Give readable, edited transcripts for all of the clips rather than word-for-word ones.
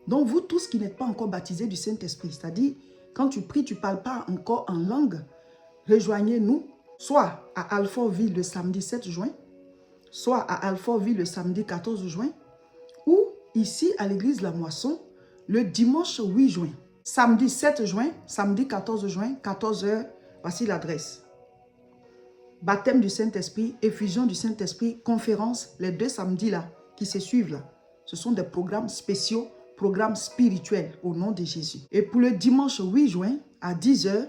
Donc vous tous qui n'êtes pas encore baptisés du Saint-Esprit, c'est-à-dire quand tu pries, tu ne parles pas encore en langue, rejoignez-nous soit à Alfortville le samedi 7 juin, soit à Alfortville le samedi 14 juin, ou ici à l'église La Moisson le dimanche 8 juin. Samedi 7 juin, samedi 14 juin, 14 h, voici l'adresse. Baptême du Saint-Esprit, effusion du Saint-Esprit, conférence, les 2 samedis là, qui se suivent là. Ce sont des programmes spéciaux, programmes spirituels au nom de Jésus. Et pour le dimanche 8 juin à 10 h,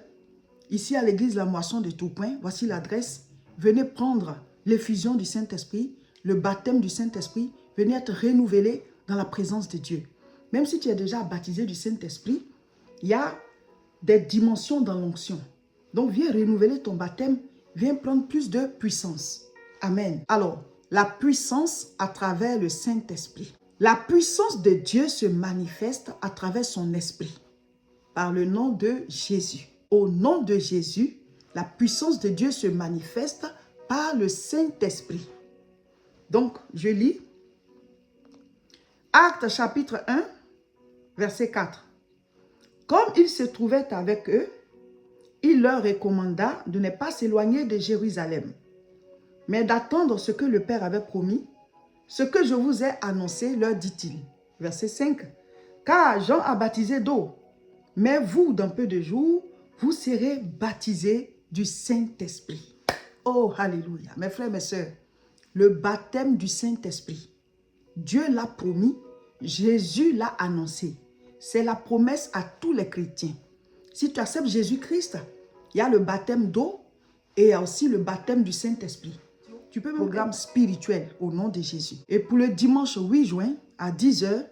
ici à l'église La Moisson de Tourcoing, voici l'adresse. Venez prendre l'effusion du Saint-Esprit, le baptême du Saint-Esprit, venez être renouvelé dans la présence de Dieu. Même si tu es déjà baptisé du Saint-Esprit, il y a des dimensions dans l'onction. Donc viens renouveler ton baptême, viens prendre plus de puissance. Amen. Alors, la puissance à travers le Saint-Esprit. La puissance de Dieu se manifeste à travers son esprit, par le nom de Jésus. Au nom de Jésus, la puissance de Dieu se manifeste par le Saint-Esprit. Donc, je lis. Actes chapitre 1, verset 4. Comme il se trouvait avec eux, il leur recommanda de ne pas s'éloigner de Jérusalem, mais d'attendre ce que le Père avait promis, ce que je vous ai annoncé, leur dit-il. Verset 5. Car Jean a baptisé d'eau, mais vous, dans peu de jours, vous serez baptisés du Saint-Esprit. Oh, alléluia. Mes frères, mes sœurs, le baptême du Saint-Esprit, Dieu l'a promis, Jésus l'a annoncé. C'est la promesse à tous les chrétiens. Si tu acceptes Jésus-Christ, il y a le baptême d'eau et il y a aussi le baptême du Saint-Esprit. Tu peux programme spirituel au nom de Jésus. Et pour le dimanche 8 juin à 10 h,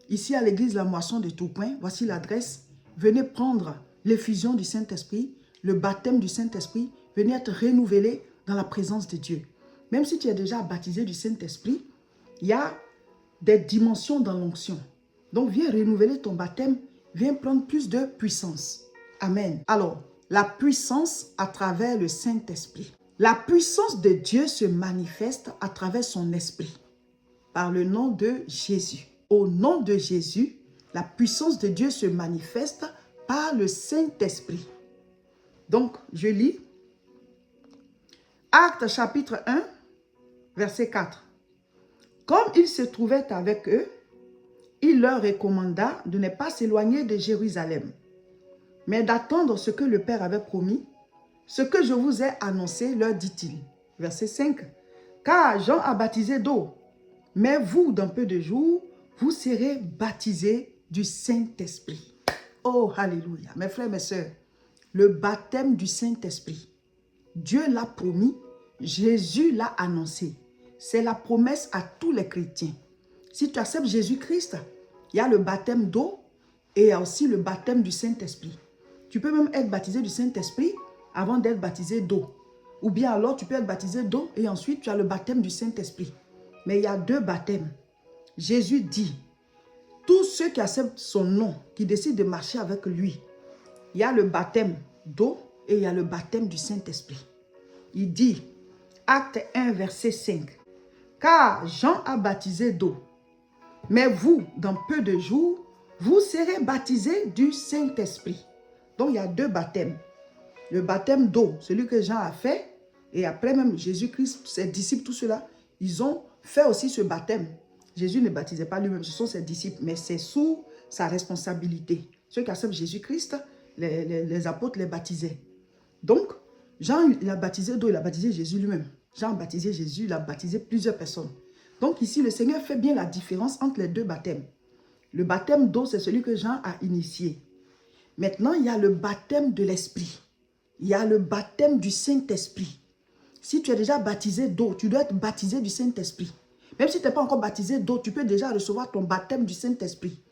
ici à l'église La Moisson de Tourcoing, voici l'adresse. Venez prendre l'effusion du Saint-Esprit, le baptême du Saint-Esprit, venez être renouvelé dans la présence de Dieu. Même si tu es déjà baptisé du Saint-Esprit, il y a des dimensions dans l'onction. Donc viens renouveler ton baptême, viens prendre plus de puissance. Amen. Alors, la puissance à travers le Saint-Esprit. La puissance de Dieu se manifeste à travers son esprit, par le nom de Jésus. Au nom de Jésus, la puissance de Dieu se manifeste par le Saint-Esprit. Donc, je lis. Actes chapitre 1, verset 4. Comme il se trouvait avec eux, il leur recommanda de ne pas s'éloigner de Jérusalem, mais d'attendre ce que le Père avait promis, ce que je vous ai annoncé, leur dit-il. Verset 5. Car Jean a baptisé d'eau, mais vous, dans peu de jours, vous serez baptisés du Saint-Esprit. Oh, alléluia. Mes frères, mes sœurs, le baptême du Saint-Esprit, Dieu l'a promis, Jésus l'a annoncé. C'est la promesse à tous les chrétiens. Si tu acceptes Jésus-Christ, il y a le baptême d'eau et il y a aussi le baptême du Saint-Esprit. Tu peux même être baptisé du Saint-Esprit avant d'être baptisé d'eau. Ou bien alors tu peux être baptisé d'eau et ensuite tu as le baptême du Saint-Esprit. Mais il y a 2 baptêmes. Jésus dit, tous ceux qui acceptent son nom, qui décident de marcher avec lui, il y a le baptême d'eau et il y a le baptême du Saint-Esprit. Il dit, acte 1, verset 5. Car Jean a baptisé d'eau, mais vous, dans peu de jours, vous serez baptisés du Saint-Esprit. Donc, il y a 2 baptêmes. Le baptême d'eau, celui que Jean a fait, et après même Jésus-Christ, ses disciples, tout cela, ils ont fait aussi ce baptême. Jésus ne baptisait pas lui-même, ce sont ses disciples, mais c'est sous sa responsabilité. Ceux qui acceptent Jésus-Christ, les apôtres les baptisaient. Donc, Jean, il a baptisé d'eau, il a baptisé Jésus lui-même. Jean a baptisé Jésus, il a baptisé plusieurs personnes. Donc ici, le Seigneur fait bien la différence entre les 2 baptêmes. Le baptême d'eau, c'est celui que Jean a initié. Maintenant, il y a le baptême de l'Esprit. Il y a le baptême du Saint-Esprit. Si tu es déjà baptisé d'eau, tu dois être baptisé du Saint-Esprit. Même si tu n'es pas encore baptisé d'eau, tu peux déjà recevoir ton baptême du Saint-Esprit.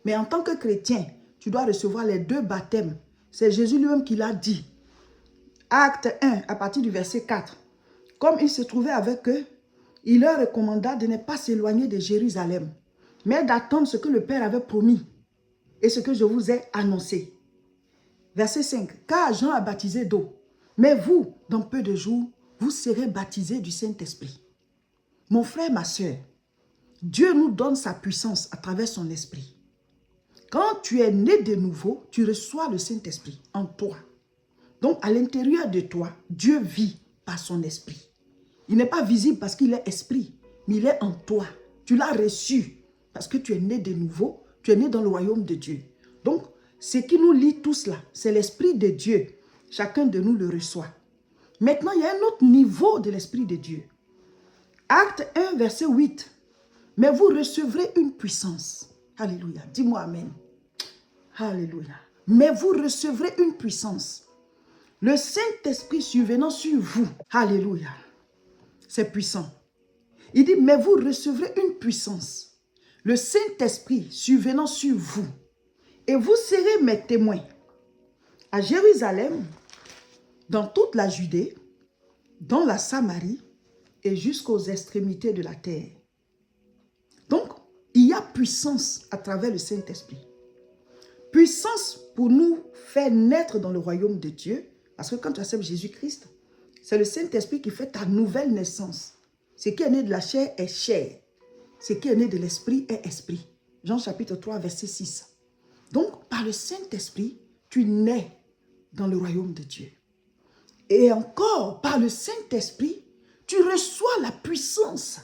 Mais en tant que chrétien, tu dois recevoir les 2 baptêmes. C'est Jésus lui-même qui l'a dit. Acte 1, à partir du verset 4. Comme il se trouvait avec eux, il leur recommanda de ne pas s'éloigner de Jérusalem, mais d'attendre ce que le Père avait promis et ce que je vous ai annoncé. Verset 5. Car Jean a baptisé d'eau, mais vous, dans peu de jours, vous serez baptisés du Saint-Esprit. Mon frère, ma soeur, Dieu nous donne sa puissance à travers son esprit. Quand tu es né de nouveau, tu reçois le Saint-Esprit en toi. Donc, à l'intérieur de toi, Dieu vit par son esprit. Il n'est pas visible parce qu'il est esprit, mais il est en toi. Tu l'as reçu parce que tu es né de nouveau, tu es né dans le royaume de Dieu. Donc, ce qui nous lie tous là, c'est l'esprit de Dieu. Chacun de nous le reçoit. Maintenant, il y a un autre niveau de l'esprit de Dieu. Acte 1, verset 8. Mais vous recevrez une puissance. Alléluia. Dis-moi amen. Alléluia. Mais vous recevrez une puissance. Le Saint-Esprit survenant sur vous. Alléluia. C'est puissant. Il dit, mais vous recevrez une puissance. Le Saint-Esprit survenant sur vous. Et vous serez mes témoins. À Jérusalem, dans toute la Judée, dans la Samarie et jusqu'aux extrémités de la terre. Donc, il y a puissance à travers le Saint-Esprit. Puissance pour nous faire naître dans le royaume de Dieu. Parce que quand tu acceptes Jésus-Christ, c'est le Saint-Esprit qui fait ta nouvelle naissance. Ce qui est né de la chair est chair. Ce qui est né de l'esprit est esprit. Jean chapitre 3, verset 6. Donc, par le Saint-Esprit, tu nais dans le royaume de Dieu. Et encore, par le Saint-Esprit, tu reçois la puissance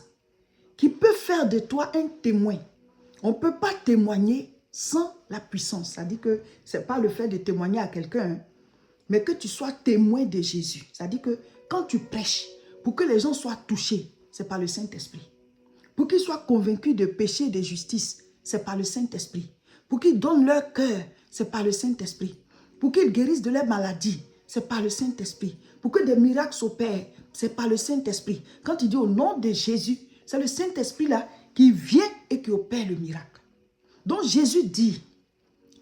qui peut faire de toi un témoin. On ne peut pas témoigner sans la puissance. C'est-à-dire que ce n'est pas le fait de témoigner à quelqu'un, hein, mais que tu sois témoin de Jésus. C'est-à-dire que quand tu prêches, pour que les gens soient touchés, c'est par le Saint-Esprit. Pour qu'ils soient convaincus de péché et de justice, c'est par le Saint-Esprit. Pour qu'ils donnent leur cœur, c'est par le Saint-Esprit. Pour qu'ils guérissent de leurs maladies, c'est par le Saint-Esprit. Pour que des miracles s'opèrent, c'est par le Saint-Esprit. Quand il dit au nom de Jésus, c'est le Saint-Esprit là qui vient et qui opère le miracle. Donc Jésus dit,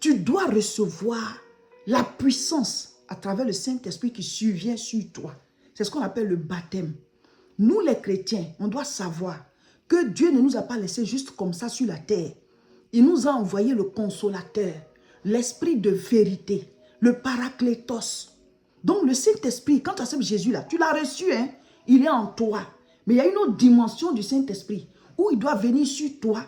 tu dois recevoir la puissance à travers le Saint-Esprit qui survient sur toi. C'est ce qu'on appelle le baptême. Nous les chrétiens, on doit savoir que Dieu ne nous a pas laissés juste comme ça sur la terre. Il nous a envoyé le consolateur, l'esprit de vérité, le paraclétos. Donc le Saint-Esprit, quand tu acceptes Jésus là, tu l'as reçu, hein, il est en toi. Mais il y a une autre dimension du Saint-Esprit où il doit venir sur toi